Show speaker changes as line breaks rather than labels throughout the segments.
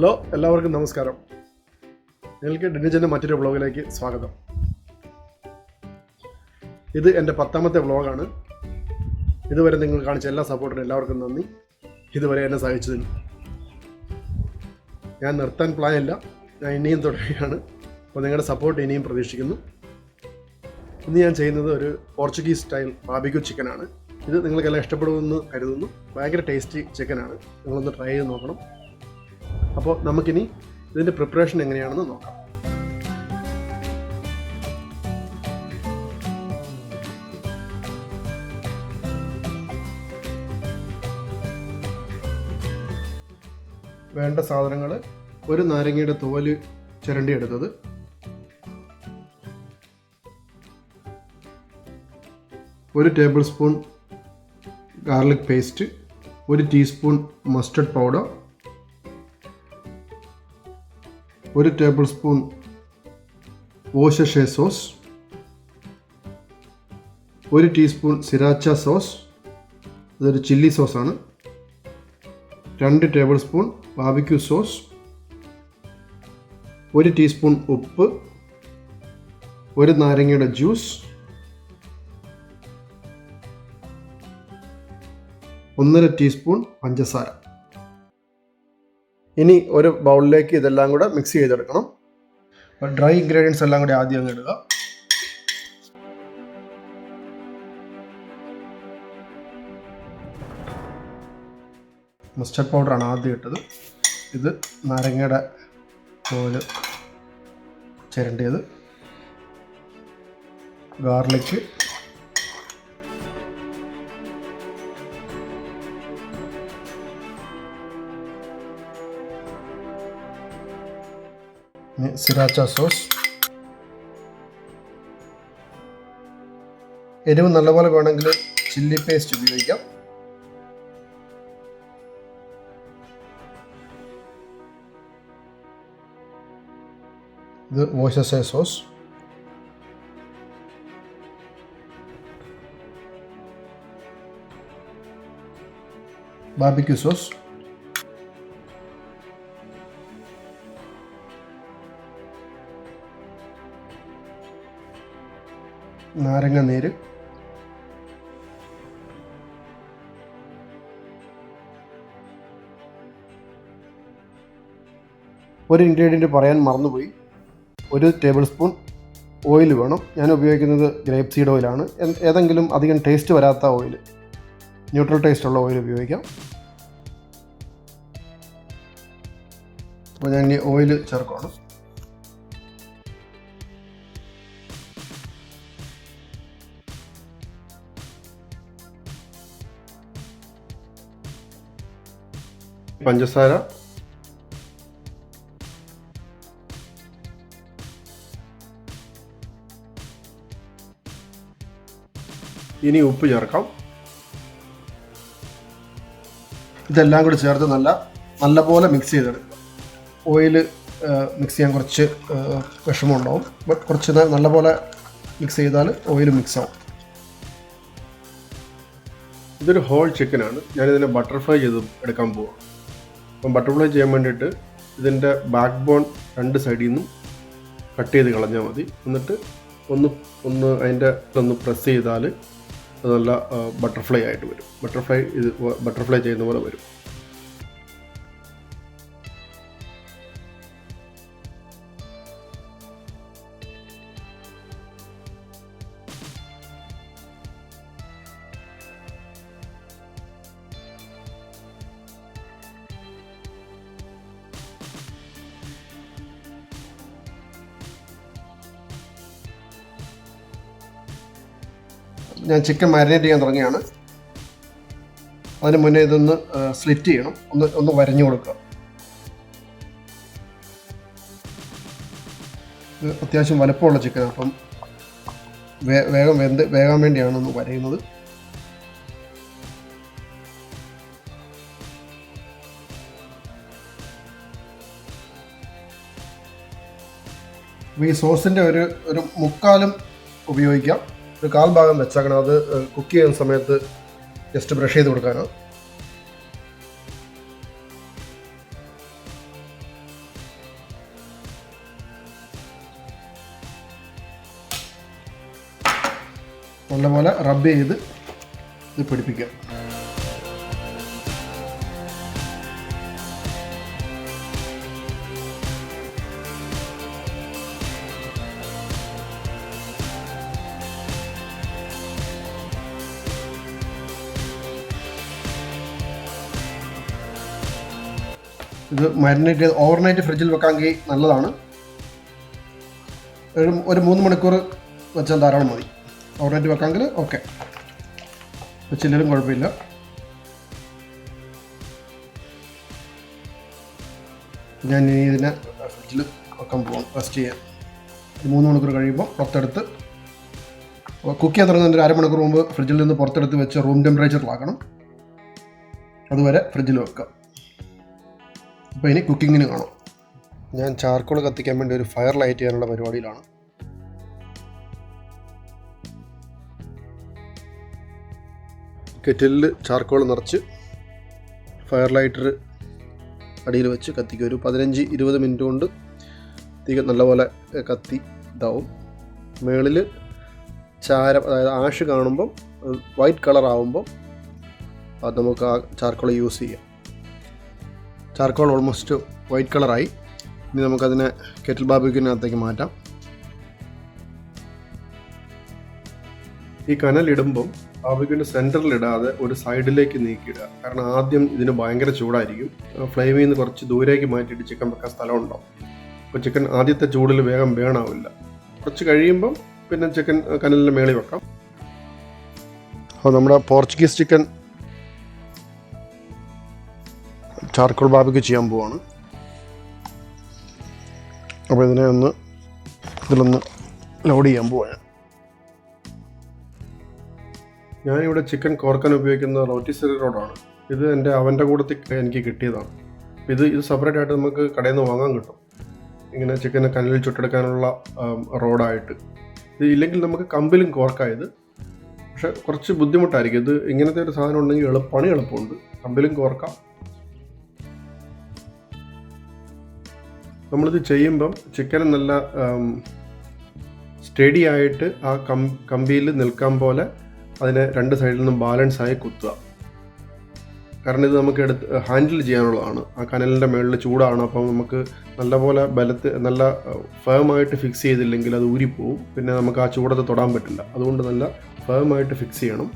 Hello, എല്ലാവർക്കും നമസ്കാരം. നിങ്ങൾക്ക് ഡിനിജൻ്റെ മറ്റൊരു വ്ളോഗിലേക്ക് സ്വാഗതം. ഇത് എൻ്റെ 10ാമത്തെ വ്ളോഗാണ്. ഇതുവരെ നിങ്ങൾ കാണിച്ച എല്ലാ സപ്പോർട്ടിനും എല്ലാവർക്കും നന്ദി. ഇതുവരെ എന്നെ സഹായിച്ചതിന്. ഞാൻ നിർത്താൻ പ്ലാനില്ല, ഞാൻ ഇനിയും തുടരുകയാണ്. അപ്പോൾ നിങ്ങളുടെ സപ്പോർട്ട് ഇനിയും പ്രതീക്ഷിക്കുന്നു. ഇന്ന് ഞാൻ ചെയ്യുന്നത് ഒരു പോർച്ചുഗീസ് സ്റ്റൈൽ ബാർബിക്യൂ ചിക്കനാണ്. ഇത് നിങ്ങൾക്കെല്ലാം ഇഷ്ടപ്പെടുമെന്ന് കരുതുന്നു. ഭയങ്കര ടേസ്റ്റി ചിക്കനാണ്. നിങ്ങളൊന്ന് ട്രൈ ചെയ്ത് നോക്കണം. അപ്പോൾ നമുക്കിനി ഇതിൻ്റെ പ്രിപ്പറേഷൻ എങ്ങനെയാണെന്ന് നോക്കാം. വേണ്ട സാധനങ്ങൾ: ഒരു നാരങ്ങയുടെ തോല് ചിരണ്ടിയെടുത്തത്, ഒരു ടേബിൾ സ്പൂൺ ഗാർലിക് പേസ്റ്റ്, ഒരു ടീസ്പൂൺ മസ്റ്റർഡ് പൗഡർ, ഒരു ടേബിൾ സ്പൂൺ വോഷഷേ സോസ്, ഒരു ടീസ്പൂൺ സിറാച്ച സോസ്, ഇതൊരു ചില്ലി സോസാണ്, 2 tablespoon barbecue sauce, 1 teaspoon ഉപ്പ്, ഒരു നാരങ്ങയുടെ ജ്യൂസ്, 1.5 ടീസ്പൂൺ പഞ്ചസാര. ഇനി ഒരു ബൗളിലേക്ക് ഇതെല്ലാം കൂടെ മിക്സ് ചെയ്തെടുക്കണം. ഡ്രൈ ഇൻഗ്രീഡിയൻസ് എല്ലാം കൂടി ആദ്യം അങ്ങ് ഇടുക. മസ്റ്റർഡ് പൗഡറാണ് ആദ്യം ഇട്ടത്. ഇത് നാരങ്ങയുടെ തോല് ചിരണ്ടിയത്, ഗാർലിക്ക്, സിറാച്ച സോസ്. എരിവ് നല്ലപോലെ വേണമെങ്കിൽ ചില്ലി പേസ്റ്റ് ഉപയോഗിക്കാം. ഇത് വോഷഷേ സോസ്, ബാർബിക്യൂ സോസ്, നാരങ്ങ നീര്, ഒരു ഇൻഗ്രീഡിയൻറ്റ് പറയാൻ മറന്നുപോയി. 1 ടേബിൾ സ്പൂൺ ഓയിൽ വേണം. ഞാൻ ഉപയോഗിക്കുന്നത് ഗ്രേപ്പ് സീഡ് ഓയിലാണ്. ഏതെങ്കിലും അധികം ടേസ്റ്റ് വരാത്ത ഓയിൽ, ന്യൂട്രൽ ടേസ്റ്റ് ഉള്ള ഓയിൽ ഉപയോഗിക്കാം. അപ്പോൾ ഞാൻ ഈ ഓയിൽ ചേർക്കുകയാണ്. പഞ്ചസാര, ഇനി ഉപ്പ് ചേർക്കാം. ഇതെല്ലാം കൂടി ചേർത്ത് നല്ലപോലെ മിക്സ് ചെയ്തെടുക്കുക. ഓയിൽ മിക്സ് ചെയ്യാൻ കുറച്ച് വിഷമമുണ്ടാവും, ബട്ട് കുറച്ച് നല്ലപോലെ മിക്സ് ചെയ്താൽ ഓയിൽ മിക്സ് ആവും. ഇതൊരു ഹോൾ ചിക്കനാണ്. ഞാനിതിനെ ബട്ടർഫ്ലൈ ചെയ്ത് എടുക്കാൻ പോവാം. അപ്പം ബട്ടർഫ്ലൈ ചെയ്യാൻ വേണ്ടിയിട്ട് ഇതിൻ്റെ ബാക്ക് ബോൺ 2 സൈഡിൽ നിന്നും കട്ട് ചെയ്ത് കളഞ്ഞാൽ മതി. എന്നിട്ട് ഒന്ന് പ്രസ് ചെയ്താൽ അത് നല്ല ബട്ടർഫ്ലൈ ആയിട്ട് വരും. ബട്ടർഫ്ലൈ ചെയ്യുന്ന പോലെ വരും. ഞാൻ ചിക്കൻ മാരിനേറ്റ് ചെയ്യാൻ തുടങ്ങിയാണ്. അതിന് മുന്നേ ഇതൊന്ന് സ്ലിറ്റ് ചെയ്യണം, ഒന്ന് വരഞ്ഞു കൊടുക്കുക. ഇത് അത്യാവശ്യം വലുപ്പമുള്ള ചിക്കനാണ്, അപ്പം വേഗം വേണ്ടിയാണ് ഒന്ന് വരയുന്നത്. ഈ സോസിൻ്റെ ഒരു മുക്കാലും ഉപയോഗിക്കാം. ഒരു 1/4 ഭാഗം വെച്ചേക്കണം. അത് കുക്ക് ചെയ്യുന്ന സമയത്ത് ജസ്റ്റ് ബ്രഷ് ചെയ്ത് കൊടുക്കാനാണ്. നല്ലപോലെ റബ്ബ് ചെയ്ത് ഇത് പിടിപ്പിക്കുക. ഇത് മാരിനേറ്റ് ചെയ്ത് ഓവർനൈറ്റ് ഫ്രിഡ്ജിൽ വെക്കാമെങ്കിൽ നല്ലതാണ്. ഒരു 3 മണിക്കൂർ വെച്ചാൽ ധാരാളം മതി. ഓവർനൈറ്റ് വെക്കാമെങ്കിൽ ഓക്കെ, വെച്ചില്ലെങ്കിലും കുഴപ്പമില്ല. ഞാൻ ഇനി ഇതിനെ ഫ്രിഡ്ജിൽ വെക്കാൻ പോകാം, റെസ്റ്റ് ചെയ്യാൻ. 3 മണിക്കൂർ കഴിയുമ്പോൾ പുറത്തെടുത്ത് കുക്ക് ചെയ്യാൻ തുടങ്ങുന്നതിന് ഒരു അരമണിക്കൂർ മുമ്പ് ഫ്രിഡ്ജിൽ നിന്ന് പുറത്തെടുത്ത് വെച്ച് റൂം ടെമ്പറേച്ചറിലാക്കണം. അതുവരെ ഫ്രിഡ്ജിൽ വെക്കുക. അപ്പോൾ ഇനി കുക്കിങ്ങിന് കാണാം. ഞാൻ ചാർക്കോൾ കത്തിക്കാൻ വേണ്ടി ഒരു ഫയർ ലൈറ്റ് ചെയ്യാനുള്ള പരിപാടിയിലാണ്. കെറ്റിലിൽ ചാർക്കോൾ നിറച്ച് ഫയർ ലൈറ്റർ അടിയിൽ വെച്ച് കത്തിക്കുക. ഒരു 15-20 മിനിറ്റ് കൊണ്ട് തീ നല്ലപോലെ കത്തി ഇതാവും. മുകളിൽ ചാരം, അതായത് ആഷ് കാണുമ്പം വൈറ്റ് കളർ ആകുമ്പം അത് നമുക്ക് ആ ചാർക്കോൾ യൂസ് ചെയ്യാം. ചാർക്കോൾ ഓൾമോസ്റ്റ് വൈറ്റ് കളറായി. ഇനി നമുക്കതിനെ കെറ്റിൽ ബാർബിക്യൂവിനകത്തേക്ക് മാറ്റാം. ഈ കനലിടുമ്പം ബാർബിക്യൂവിൻ്റെ സെൻറ്ററിലിടാതെ ഒരു സൈഡിലേക്ക് നീക്കിയിടുക. കാരണം ആദ്യം ഇതിന് ഭയങ്കര ചൂടായിരിക്കും. ഫ്ലെയിമിൽ നിന്ന് കുറച്ച് ദൂരേക്ക് മാറ്റിയിട്ട് ചിക്കൻ വെക്കാൻ സ്ഥലമുണ്ടാവും. അപ്പോൾ ചിക്കൻ ആദ്യത്തെ ചൂടിൽ വേഗം ബേണാവില്ല. കുറച്ച് കഴിയുമ്പം പിന്നെ ചിക്കൻ കനലിൻ്റെ മേളിൽ വെക്കാം. അപ്പോൾ നമ്മുടെ പോർച്ചുഗീസ് ചിക്കൻ ചാർക്കോൾ ബാർബിക്യൂ ചെയ്യാൻ പോവാണ്. അപ്പോൾ ഇതിലൊന്ന് ലോഡ് ചെയ്യാൻ പോവാണ്. ഞാനിവിടെ ചിക്കൻ കോർക്കാൻ ഉപയോഗിക്കുന്ന റോട്ടിസറി റോഡാണ്. ഇത് എൻ്റെ അവൻ്റെ കൂട്ടത്തിൽ എനിക്ക് കിട്ടിയതാണ്. ഇത് സെപ്പറേറ്റ് ആയിട്ട് നമുക്ക് കടയിൽ നിന്ന് വാങ്ങാൻ കിട്ടും. ഇങ്ങനെ ചിക്കനെ കനലിൽ ചുട്ടെടുക്കാനുള്ള റോഡായിട്ട്. ഇത് ഇല്ലെങ്കിൽ നമുക്ക് കമ്പിലും കോർക്കായത്, പക്ഷെ കുറച്ച് ബുദ്ധിമുട്ടായിരിക്കും. ഇത് ഇങ്ങനത്തെ ഒരു സാധനം ഉണ്ടെങ്കിൽ പണി എളുപ്പമുണ്ട്. കമ്പിലും കോർക്കാം. നമ്മളിത് ചെയ്യുമ്പം ചിക്കൻ നല്ല സ്റ്റഡി ആയിട്ട് ആ കമ്പിയിൽ നിൽക്കാൻ പോലെ അതിനെ 2 സൈഡിൽ നിന്നും ബാലൻസായി കുത്തുക. കാരണം ഇത് നമുക്ക് ഹാൻഡിൽ ചെയ്യാനുള്ളതാണ്. ആ കനലിൻ്റെ മുകളിൽ ചൂടാണ്. അപ്പം നമുക്ക് നല്ലപോലെ നല്ല ഫേമായിട്ട് ഫിക്സ് ചെയ്തില്ലെങ്കിൽ അത് ഊരിപ്പോവും. പിന്നെ നമുക്ക് ആ ചൂടത്ത് തൊടാൻ പറ്റില്ല. അതുകൊണ്ട് നല്ല ഫേമായിട്ട് ഫിക്സ് ചെയ്യണം.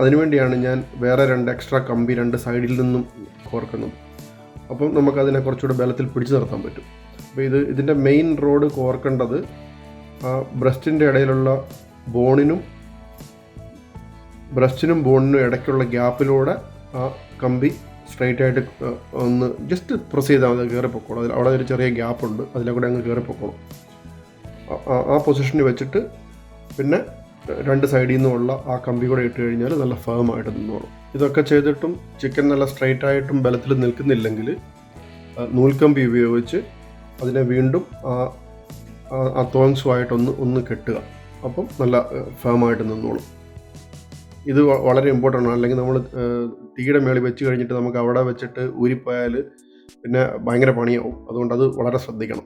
അതിനുവേണ്ടിയാണ് ഞാൻ വേറെ 2 എക്സ്ട്രാ കമ്പി 2 സൈഡിൽ നിന്നും കോർക്കുന്നത്. അപ്പം നമുക്കതിനെ കുറച്ചുകൂടെ ബലത്തിൽ പിടിച്ചു നിർത്താൻ പറ്റും. അപ്പോൾ ഇതിൻ്റെ മെയിൻ റോഡ് കോർക്കേണ്ടത് ആ ബ്രസ്റ്റിൻ്റെ ഇടയിലുള്ള ബോണിനും ഇടയ്ക്കുള്ള ഗ്യാപ്പിലൂടെ ആ കമ്പി സ്ട്രൈറ്റ് ആയിട്ട് ഒന്ന് ജസ്റ്റ് പ്രസ് ചെയ്താൽ മതി, കയറിപ്പോക്കോളും. അവിടെ ഒരു ചെറിയ ഗ്യാപ്പുണ്ട്, അതിലൂടെ അങ്ങ് കയറിപ്പോക്കോളും. ആ പൊസിഷനിൽ വെച്ചിട്ട് പിന്നെ 2 സൈഡിൽ നിന്നുമുള്ള ആ കമ്പി കൂടെ ഇട്ട് കഴിഞ്ഞാൽ നല്ല ഫേമായിട്ട് നിന്നോളും. ഇതൊക്കെ ചെയ്തിട്ടും ചിക്കൻ നല്ല സ്ട്രൈറ്റ് ആയിട്ടും ബലത്തിൽ നിൽക്കുന്നില്ലെങ്കിൽ നൂൽക്കമ്പി ഉപയോഗിച്ച് അതിനെ വീണ്ടും ആ തോങ്സുമായിട്ടൊന്ന് കെട്ടുക. അപ്പം നല്ല ഫേമായിട്ട് നിന്നോളും. ഇത് വളരെ ഇമ്പോർട്ടൻ്റ് ആണ്. അല്ലെങ്കിൽ നമ്മൾ തീയുടെ മേളിൽ വെച്ച് കഴിഞ്ഞിട്ട് നമുക്ക് അവിടെ വെച്ചിട്ട് ഊരിപ്പോയാൽ പിന്നെ ഭയങ്കര പണിയാവും. അതുകൊണ്ട് അത് വളരെ ശ്രദ്ധിക്കണം.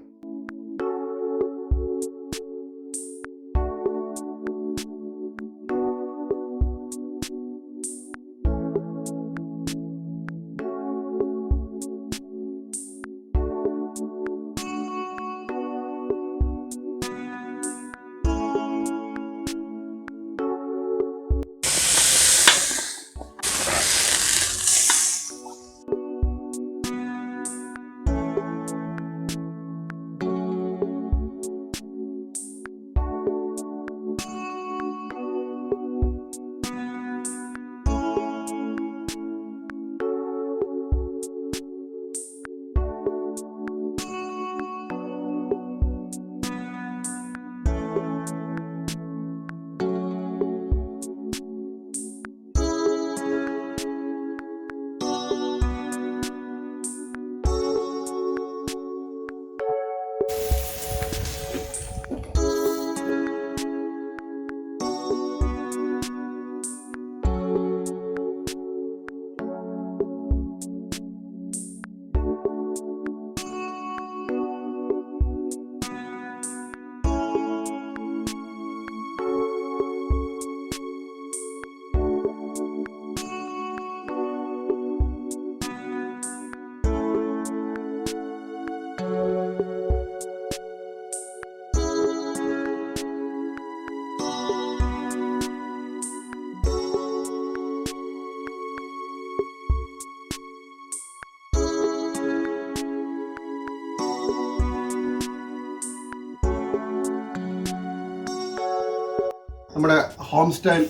നമ്മുടെ home style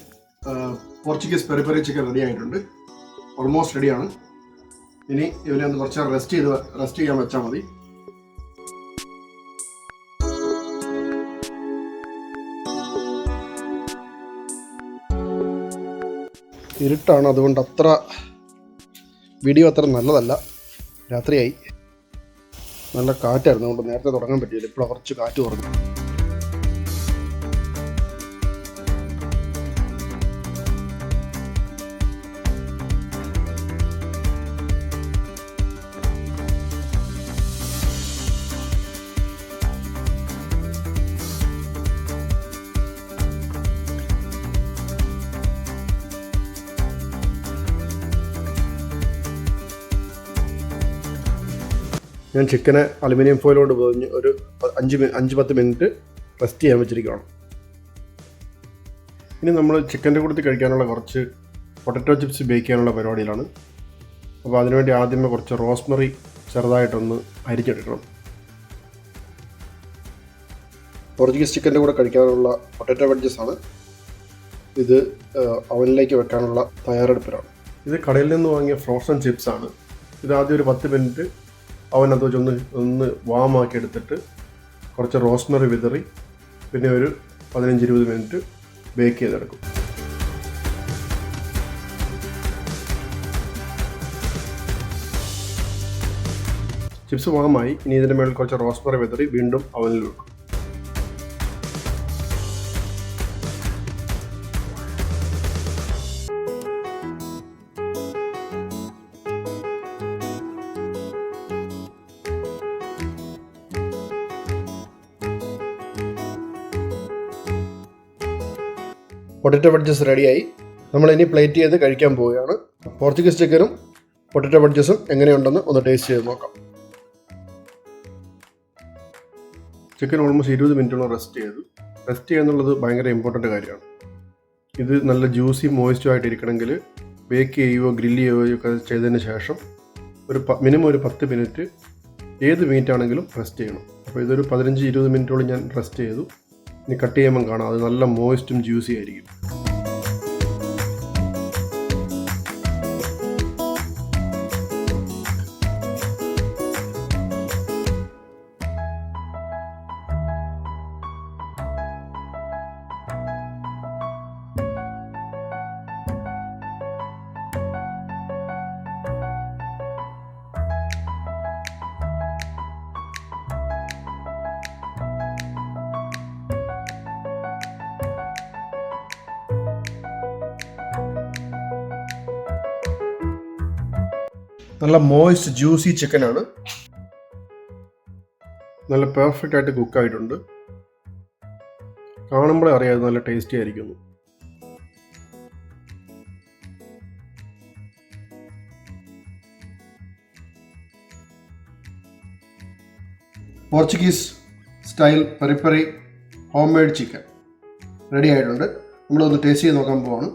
Portuguese peri-peri chicken ready ആയിട്ടുണ്ട്. ഓൾമോസ്റ്റ് റെഡിയാണ്. ഇനി ഇവനെ ഒന്ന് കുറച്ച് റെസ്റ്റ് ചെയ്യാൻ വെച്ചാൽ മതി. ഇരുട്ടാണ്, അതുകൊണ്ട് വീഡിയോ അത്ര നല്ലതല്ല. രാത്രിയായി, നല്ല കാറ്റായിരുന്നു, അതുകൊണ്ട് നേരത്തെ തുടങ്ങാൻ പറ്റിയില്ല. ഇപ്പോൾ കുറച്ച് കാറ്റ് കുറഞ്ഞു. ഞാൻ ചിക്കനെ അലുമിനിയം ഫോയിലോട് പൊതിഞ്ഞ് ഒരു 5-10 മിനിറ്റ് റെസ്റ്റ് ചെയ്യാൻ വെച്ചിരിക്കുകയാണ്. ഇനി നമ്മൾ ചിക്കൻ്റെ കൂട്ടത്തിൽ കഴിക്കാനുള്ള കുറച്ച് പൊട്ടറ്റോ ചിപ്സ് ബേക്ക് ചെയ്യാനുള്ള പരിപാടിയിലാണ്. അപ്പോൾ അതിനുവേണ്ടി ആദ്യമേ കുറച്ച് റോസ്മറി ചെറുതായിട്ടൊന്ന് അരിച്ചെടുക്കണം. പോർച്ചുഗീസ് ചിക്കൻ്റെ കൂടെ കഴിക്കാനുള്ള പൊട്ടറ്റോ വെഡ്ജസ് ആണ്. ഇത് അവനിലേക്ക് വെക്കാനുള്ള തയ്യാറെടുപ്പിലാണ്. ഇത് കടയിൽ നിന്ന് വാങ്ങിയ ഫ്രോസൺ ചിപ്സ് ആണ്. ഇത് ആദ്യം ഒരു 10 മിനിറ്റ് അവനകത്ത് വെച്ച് ഒന്ന് വാമാക്കി എടുത്തിട്ട് കുറച്ച് റോസ്മറി വിതറി പിന്നെ ഒരു 15-20 മിനിറ്റ് ബേക്ക് ചെയ്തെടുക്കും. ചിപ്സ് വാമായി. ഇനി ഇതിൻ്റെ മേളിൽ കുറച്ച് റോസ്മറി വിതറി വീണ്ടും അവനിൽ വെക്കും. പൊട്ടറ്റോ വെഡ്ജസ് റെഡിയായി. നമ്മളിനി പ്ലേറ്റ് ചെയ്ത് കഴിക്കാൻ പോവുകയാണ്. പോർച്ചുഗീസ് ചിക്കനും പൊട്ടറ്റോ വെഡ്ജസും എങ്ങനെയുണ്ടെന്ന് ഒന്ന് ടേസ്റ്റ് ചെയ്ത് നോക്കാം. ചിക്കൻ ഓൾമോസ്റ്റ് 20 മിനിറ്റോളം റെസ്റ്റ് ചെയ്തു. റെസ്റ്റ് ചെയ്യുക എന്നുള്ളത് ഭയങ്കര ഇമ്പോർട്ടൻ്റ് കാര്യമാണ്. ഇത് നല്ല ജ്യൂസി മോയ്സ്റ്റും ആയിട്ടിരിക്കണമെങ്കിൽ ബേക്ക് ചെയ്യുകയോ ഗ്രില്ല് ചെയ്യുകയോ ഒക്കെ ചെയ്തതിന് ശേഷം മിനിമം ഒരു 10 മിനിറ്റ് ഏത് മീറ്റ് ആണെങ്കിലും റെസ്റ്റ് ചെയ്യണം. അപ്പോൾ ഇതൊരു 15-20 മിനിറ്റോളം ഞാൻ റെസ്റ്റ് ചെയ്തു. ഇനി കട്ട് ചെയ്യുമ്പം കാണാം, അത് നല്ല മോയ്സ്റ്റും ജ്യൂസി ആയിരിക്കും. നല്ല മോയ്സ്റ്റ് ജ്യൂസി ചിക്കനാണ്. നല്ല പെർഫെക്റ്റ് ആയിട്ട് കുക്കായിട്ടുണ്ട്. കാണുമ്പോഴേ അറിയാതെ നല്ല ടേസ്റ്റി ആയിരിക്കുന്നു. Portuguese style peri-peri home made chicken ready ആയിട്ടുണ്ട്. നമ്മളൊന്ന് ടേസ്റ്റ് ചെയ്ത് നോക്കാൻ പോവാണ്.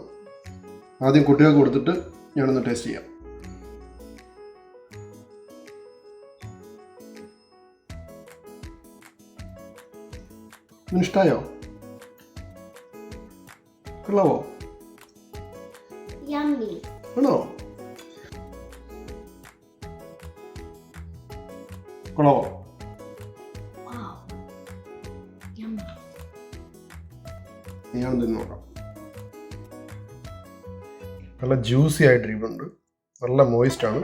ആദ്യം കുട്ടികൾക്ക് കൊടുത്തിട്ട് ഞാനൊന്ന് ടേസ്റ്റ് ചെയ്യാം. ഇഷ്ടമായോ? കൊള്ളാവോ? ആണോ? കൊള്ളാവോ? ഞാൻ തിന്നു നോക്കാം. നല്ല ജ്യൂസി ആയിട്ടിരിക്കുന്നുണ്ട്. നല്ല മോയിസ്റ്റ് ആണ്.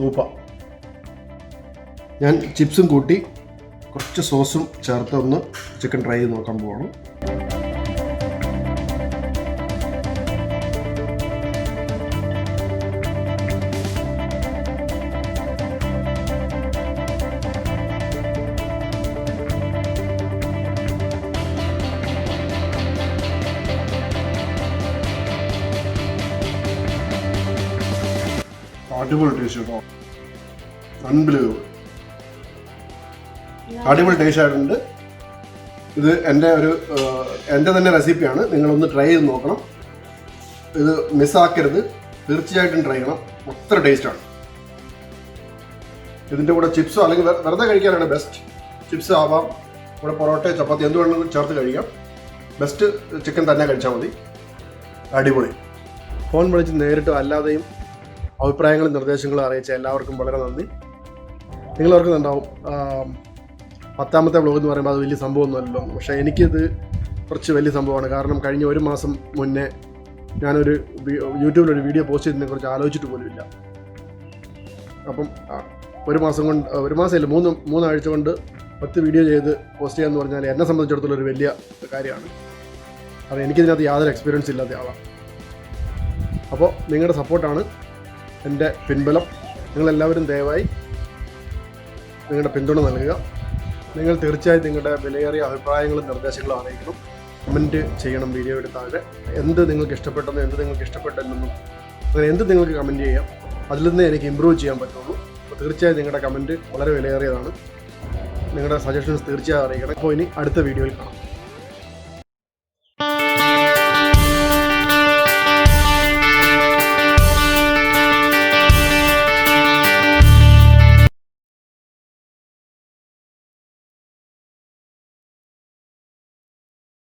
സൂപ്പർ. ഞാൻ ചിപ്സും കൂട്ടി കുറച്ച് സോസും ചേർത്ത് ഒന്ന് ചിക്കൻ ട്രൈ ചെയ്ത് നോക്കാൻ പോവാണ്. അടിപൊളി ടേസ്റ്റ് കേട്ടോ, അൺബിലീവബിൾ. അടിപൊളി ടേസ്റ്റ് ആയിട്ടുണ്ട്. ഇത് എൻ്റെ തന്നെ റെസിപ്പിയാണ്. നിങ്ങളൊന്ന് ട്രൈ ചെയ്ത് നോക്കണം. ഇത് മിസ്സാക്കരുത്, തീർച്ചയായിട്ടും ട്രൈ ചെയ്യണം. അത്ര ടേസ്റ്റാണ്. ഇതിൻ്റെ കൂടെ ചിപ്സോ അല്ലെങ്കിൽ വെറുതെ കഴിക്കാനാണ് ബെസ്റ്റ്. ചിപ്സ് ആവാം, ഇവിടെ പൊറോട്ട ചപ്പാത്തി എന്ത് വേണമെങ്കിലും ചേർത്ത് കഴിക്കാം. ബെസ്റ്റ് ചിക്കൻ തന്നെ കഴിച്ചാൽ മതി. അടിപൊളി. ഫോൺ വിളിച്ച് നേരിട്ട് അല്ലാതെയും അഭിപ്രായങ്ങളും നിർദ്ദേശങ്ങളും അറിയിച്ച എല്ലാവർക്കും വളരെ നന്ദി. നിങ്ങൾ ഓർക്കുന്നുണ്ടാവും 10ാമത്തെ വ്ലോഗ് എന്ന് പറയുമ്പോൾ അത് വലിയ സംഭവമൊന്നുമല്ലല്ലോ. പക്ഷേ എനിക്കിത് കുറച്ച് വലിയ സംഭവമാണ്. കാരണം കഴിഞ്ഞ 1 മാസം മുന്നേ ഞാനൊരു യൂട്യൂബിലൊരു വീഡിയോ പോസ്റ്റ് ചെയ്തതിനെക്കുറിച്ച് ആലോചിച്ചിട്ട് പോലുമില്ല. അപ്പം 1 മാസമല്ല 3 ആഴ്ച കൊണ്ട് 10 വീഡിയോ ചെയ്ത് പോസ്റ്റ് ചെയ്യാന്ന് പറഞ്ഞാൽ എന്നെ സംബന്ധിച്ചിടത്തോളം ഒരു വലിയ കാര്യമാണ്. അത് എനിക്കിതിനകത്ത് യാതൊരു എക്സ്പീരിയൻസ് ഇല്ലാത്ത ആളാണ്. അപ്പോൾ നിങ്ങളുടെ സപ്പോർട്ടാണ് എൻ്റെ പിൻബലം. നിങ്ങളെല്ലാവരും ദയവായി നിങ്ങളുടെ പിന്തുണ നൽകുക. നിങ്ങൾ തീർച്ചയായും നിങ്ങളുടെ വിലയേറിയ അഭിപ്രായങ്ങളും നിർദ്ദേശങ്ങളും അറിയിക്കണം. കമൻറ്റ് ചെയ്യണം വീഡിയോയുടെ താഴെ. എന്ത് നിങ്ങൾക്ക് ഇഷ്ടപ്പെട്ടെന്നും എന്ത് നിങ്ങൾക്ക് ഇഷ്ടപ്പെട്ടില്ലെന്നും അങ്ങനെ എന്ത് നിങ്ങൾക്ക് കമൻറ്റ് ചെയ്യാം. അതിൽ നിന്ന് എനിക്ക് ഇമ്പ്രൂവ് ചെയ്യാൻ പറ്റുള്ളൂ. അപ്പോൾ തീർച്ചയായും നിങ്ങളുടെ കമൻറ്റ് വളരെ വിലയേറിയതാണ്. നിങ്ങളുടെ സജഷൻസ് തീർച്ചയായും അറിയിക്കണം. അപ്പോൾ ഇനി അടുത്ത വീഡിയോയിൽ കാണാം.